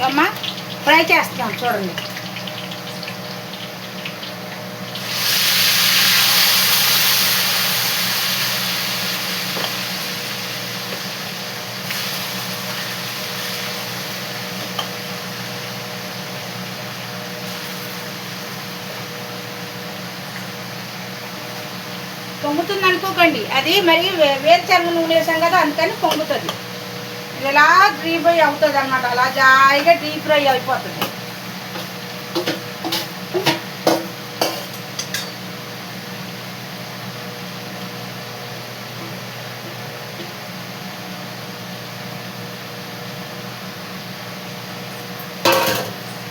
అమ్మ ఫ్రై చేస్తాం చూడండి. పొంగుతుంది అనుకోకండి, అది మరి వేరుశనగ నూనె వేసాం కదా అందుకని పొంగుతుంది. ఇలా డీప్ ఫ్రై అవుతుంది అన్నమాట, అలా జాయిగా డీప్ ఫ్రై అయిపోతుంది.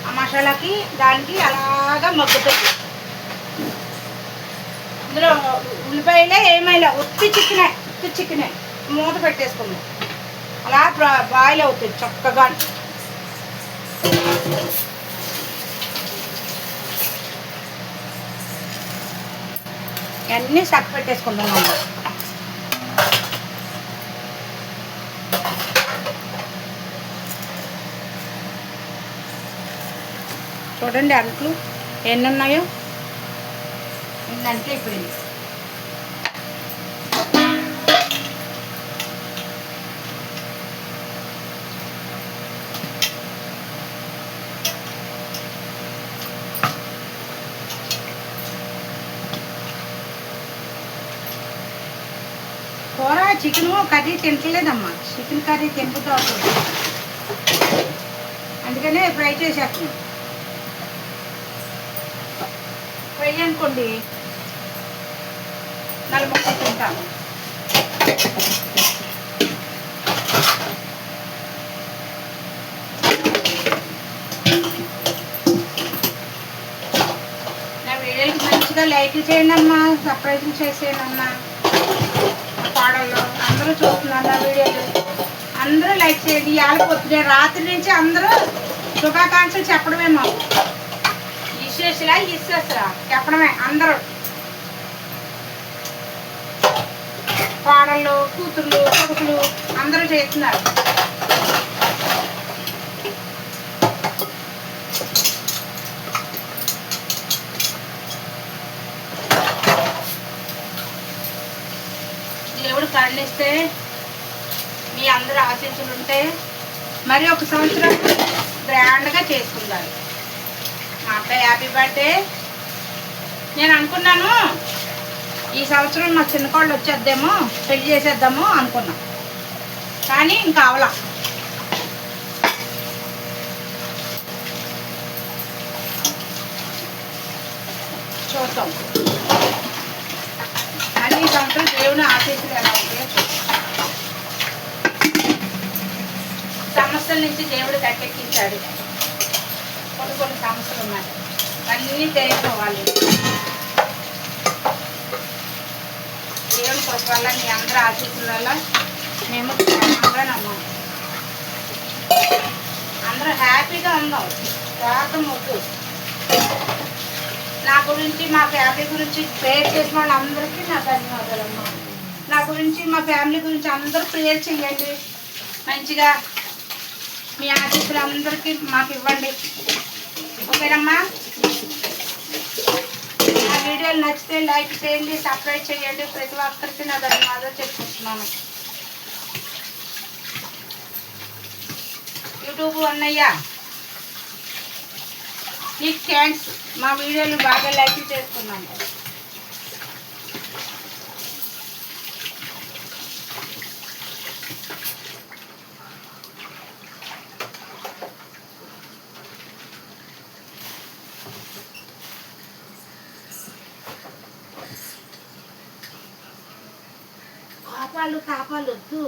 ఆ మసాలాకి దానికి అలాగా మగ్గుతుంది. ఇందులో ఉల్లిపాయలే ఏమైనా ఉత్తి చికెనే మూత పెట్టేసుకుందాం. అలా బాయిల్ అవుతుంది చక్కగా. అన్నీ సక్ పెట్టేసుకుందాం మనం. చూడండి అంట్లు ఎన్ని ఉన్నాయో, ఇన్ని అంట్లు అయిపోయింది. కూర చికెన్ కర్రీ తింటలేదమ్మా, చికెన్ కర్రీ తింపుతూ అవుతుంది, అందుకనే ఫ్రై చేసేస్తున్నాం. ఫ్రై అనుకోండి 4 ముక్కలు తింటాము. నా వీడియోకి మంచిగా లైక్ చేయండి అమ్మా, సబ్స్క్రైబ్ చేసేయండి అమ్మా. పాడల్లో అందరూ చూస్తున్నారు నా వీడియోలు, అందరూ లైక్ చేయండి. ఇవాళ పొద్దునే రాత్రి నుంచి అందరూ శుభాకాంక్షలు చెప్పడమే, మాకు ఇస్సేసరా చెప్పడమే. అందరూ పాడళ్ళు, కూతుర్లు, కొడుకులు అందరూ చేస్తున్నారు. దేవుడు కరుణిస్తే, మీ అందరూ ఆశీస్సులు ఉంటే మరి ఒక సంవత్సరం గ్రాండ్గా చేసుకుందాం. మా అబ్బాయి హ్యాపీ బర్త్డే. నేను అనుకున్నాను ఈ సంవత్సరం మా చిన్న కోళ్ళు వచ్చేద్దేమో, పెళ్లి చేసేద్దాము అనుకున్నాం, కానీ ఇంకా అవలా. చూద్దాం మళ్ళీ ఈ సంవత్సరం దేవుని ఆశీస్సులు ఎలా ఉంటాయో చూద్దాం. సమస్యల నుంచి దేవుడు కట్టెక్కించాడు. కొన్ని సమస్యలు ఉన్నాయి, అన్నీ తెలుసుకోవాలి. దేవుని కృప వల్ల, మీ అందరూ ఆశీస్సుల వల్ల మేము క్షేమంగా ఉన్నాం. అందరూ హ్యాపీగా ఉన్నాం, స్వార్థం వద్దు. నా గురించి, మా ఫ్యామిలీ గురించి ప్రేయర్ చేసిన వాళ్ళందరికీ నా ధన్యవాదాలమ్మా. నా గురించి, మా ఫ్యామిలీ గురించి అందరూ ప్రేయర్ చేయండి. మంచిగా మీ ఆశీస్సులు అందరికీ మాకు ఇవ్వండి, ఓకేనమ్మా. నా వీడియోలు నచ్చితే లైక్ చేయండి, సబ్స్క్రైబ్ చేయండి. ప్రతి ఒక్కరికి నా ధన్యవాదాలు చెప్పుకుంటున్నాను. యూట్యూబ్ అన్నయ్య నీకు థ్యాంక్స్, మా వీడియోలు బాగా లైక్ చేసుకున్నాను. తాపాలు వద్దు.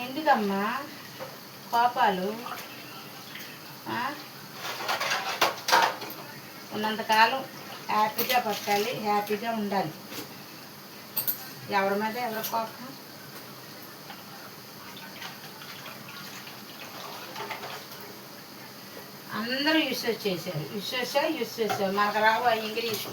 ఎందుకమ్మా కోపాలు? ఉన్నంతకాలం హ్యాపీగా బతకాలి, హ్యాపీగా ఉండాలి. ఎవరి మీద ఎవరి కోపం? అందరూ యూస్ చేశారు. మనకు రావు ఇంగ్లీషు.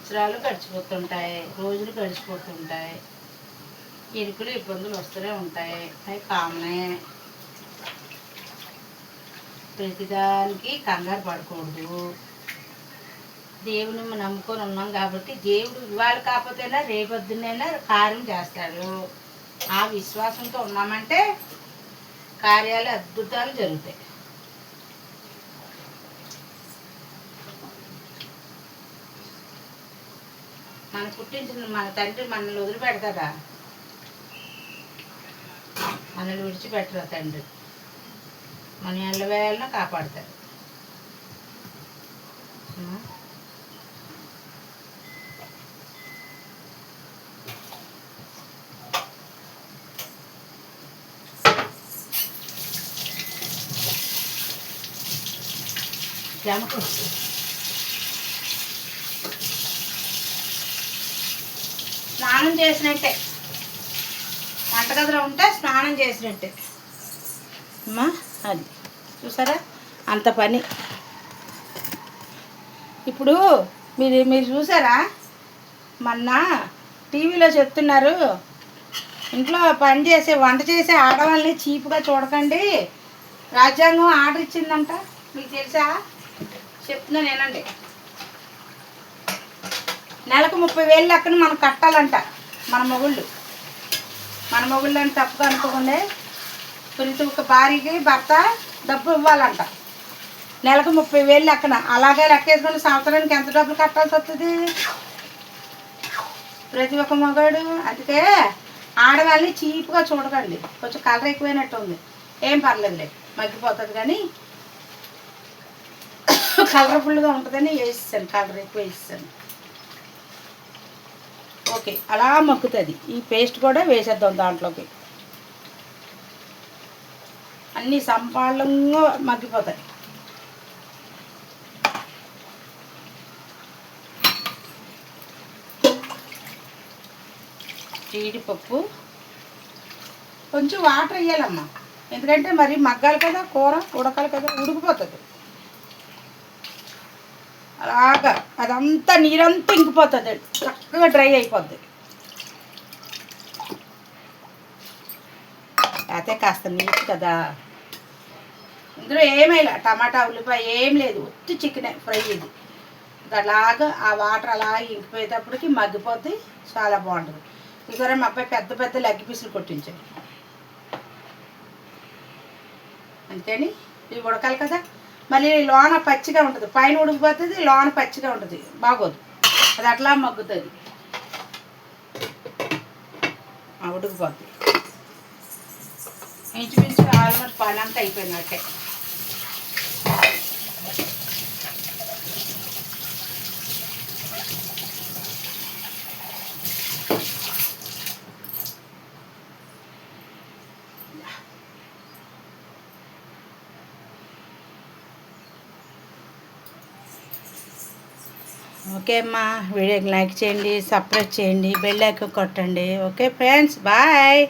సంవత్సరాలు గడిచిపోతుంటాయి, రోజులు గడిచిపోతుంటాయి, ఇరుకులు ఇబ్బందులు వస్తూనే ఉంటాయి. అవి కామనే. ప్రతిదానికి కంగారు పడకూడదు. దేవుని నమ్ముకొని ఉన్నాం కాబట్టి దేవుడు ఇవాళ కాకపోతేనా రేపొద్దునైనా కార్యం చేస్తాడు. ఆ విశ్వాసంతో ఉన్నామంటే కార్యాలు అద్భుతాలు జరుగుతాయి. మన పుట్టించిన మన తండ్రి మనల్ని వదిలిపెడతాడా? మనల్ని విడిచిపెట్టరా తండ్రి. మన ఎల్లవేళన కాపాడుతాడు. జామకు స్నానం చేసినట్టే, వంటగదిలో ఉంటే స్నానం చేసినట్టే అమ్మా. అది చూసారా అంత పని. ఇప్పుడు మీరు చూసారా, మొన్న టీవీలో చెప్తున్నారు, ఇంట్లో పని చేసే వంట చేసే ఆడవాళ్ళని చీపుగా చూడకండి, రాజ్యాంగం ఆర్డర్ ఇచ్చిందంట. మీకు తెలుసా? చెప్తున్నాను ఏనండి. నెలకు 30,000 లెక్కన మనం కట్టాలంట. మన మొగుళ్ళు అని తప్పుగా అనుకోకుండా ప్రతి ఒక్క భార్యకి భర్త డబ్బు ఇవ్వాలంట. నెలకు 30,000 లెక్కన. అలాగే లెక్కేసుకుని సంవత్సరానికి ఎంత డబ్బులు కట్టాల్సి వస్తుంది ప్రతి ఒక్క మగాడు. అందుకే ఆడవాళ్ళని చీప్గా చూడకండి. కొంచెం కలర్ ఎక్కువైనట్టు ఉంది, ఏం పర్లేదులే, మగ్గిపోతుంది, కానీ కలర్ఫుల్గా ఉంటుందని వేసేసాను, కలర్ ఎక్కువ వేసేసాను. ఓకే, అలా మగ్గుతుంది. ఈ పేస్ట్ కూడా వేసేద్దాం దాంట్లోకి. అన్నీ సంపాళంగా మగ్గిపోతాయి. జీడిపప్పు కొంచెం వాటర్ వేయాలమ్మా, ఎందుకంటే మరి మగ్గాలి కదా, కూర ఉడకాలి కదా, ఉడికిపోతుంది. అలాగా అదంతా నీరంతా ఇంకిపోతుంది, చక్కగా డ్రై అయిపోద్ది. అయితే కాస్త నీట్ కదా. ఇందులో ఏమైనా టమాటా ఉల్లిపాయ ఏం లేదు, ఉత్తి చికెన్ ఫ్రై. ఇది అలాగా ఆ వాటర్ అలా ఇంకిపోయేటప్పటికి మగ్గిపోద్ది, చాలా బాగుంటుంది. ఈసారి మా అబ్బాయి పెద్ద పెద్ద లెగ్ పీసులు కొట్టించాడు. అంతేని ఇవి ఉడకాలి కదా, మళ్ళీ లోన పచ్చిగా ఉంటుంది, పైన ఉడికిపోతుంది, లోన పచ్చిగా ఉంటుంది, బాగోదు. అది అట్లా మగ్గుతుంది, ఉడికిపోతుంది. ఇంచుమించు ఆల్మోస్ట్ పని అంతా అయిపోయినట్టే. ఓకే అమ్మా, వీడియోకి లైక్ చేయండి, సబ్స్క్రైబ్ చేయండి, బెల్ ఐకాన్ కొట్టండి. Okay friends, bye.